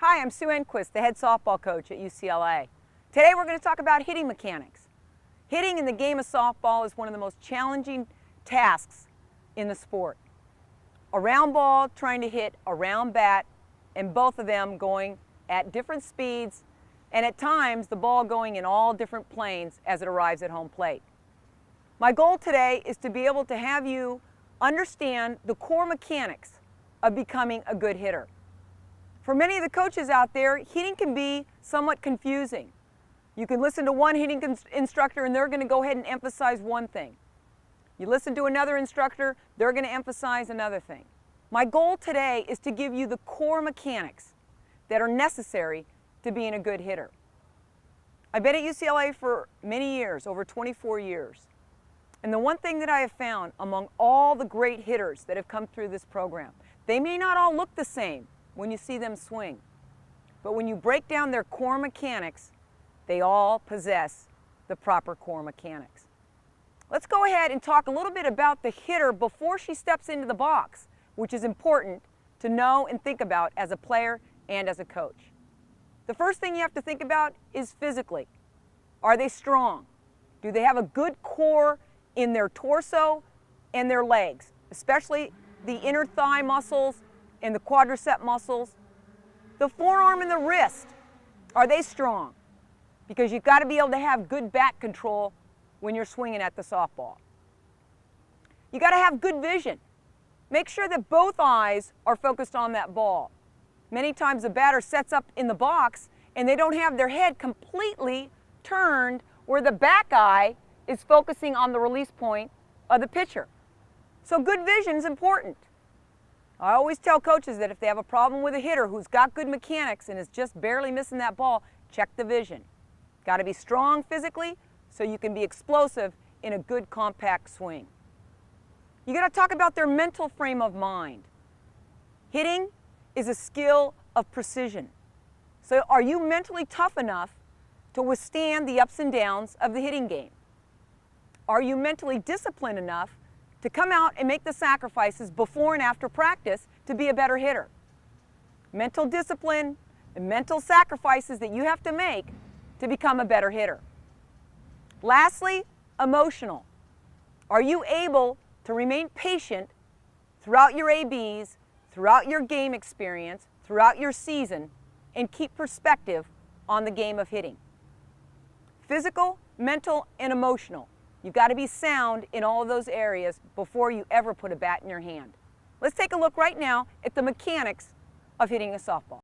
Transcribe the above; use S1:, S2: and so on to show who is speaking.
S1: Hi, I'm Sue Enquist, the head softball coach at UCLA. Today we're going to talk about hitting mechanics. Hitting in the game of softball is one of the most challenging tasks in the sport. A round ball trying to hit a round bat, and both of them going at different speeds, and at times the ball going in all different planes as it arrives at home plate. My goal today is to be able to have you understand the core mechanics of becoming a good hitter. For many of the coaches out there, hitting can be somewhat confusing. You can listen to one hitting instructor and they're going to go ahead and emphasize one thing. You listen to another instructor, they're going to emphasize another thing. My goal today is to give you the core mechanics that are necessary to being a good hitter. I've been at UCLA for many years, over 24 years. And the one thing that I have found among all the great hitters that have come through this program, they may not all look the same when you see them swing, but when you break down their core mechanics, they all possess the proper core mechanics. Let's go ahead and talk a little bit about the hitter before she steps into the box, which is important to know and think about as a player and as a coach. The first thing you have to think about is physically. Are they strong? Do they have a good core in their torso and their legs, especially the inner thigh muscles and the quadricep muscles? The forearm and the wrist, are they strong? Because you've got to be able to have good bat control when you're swinging at the softball. You got to have good vision. Make sure that both eyes are focused on that ball. Many times the batter sets up in the box and they don't have their head completely turned where the back eye is focusing on the release point of the pitcher. So good vision is important. I always tell coaches that if they have a problem with a hitter who's got good mechanics and is just barely missing that ball, check the vision. Got to be strong physically so you can be explosive in a good compact swing. You got to talk about their mental frame of mind. Hitting is a skill of precision. So are you mentally tough enough to withstand the ups and downs of the hitting game? Are you mentally disciplined enough to come out and make the sacrifices before and after practice to be a better hitter? Mental discipline and mental sacrifices that you have to make to become a better hitter. Lastly, emotional. Are you able to remain patient throughout your ABs, throughout your game experience, throughout your season, and keep perspective on the game of hitting? Physical, mental, and emotional. You've got to be sound in all of those areas before you ever put a bat in your hand. Let's take a look right now at the mechanics of hitting a softball.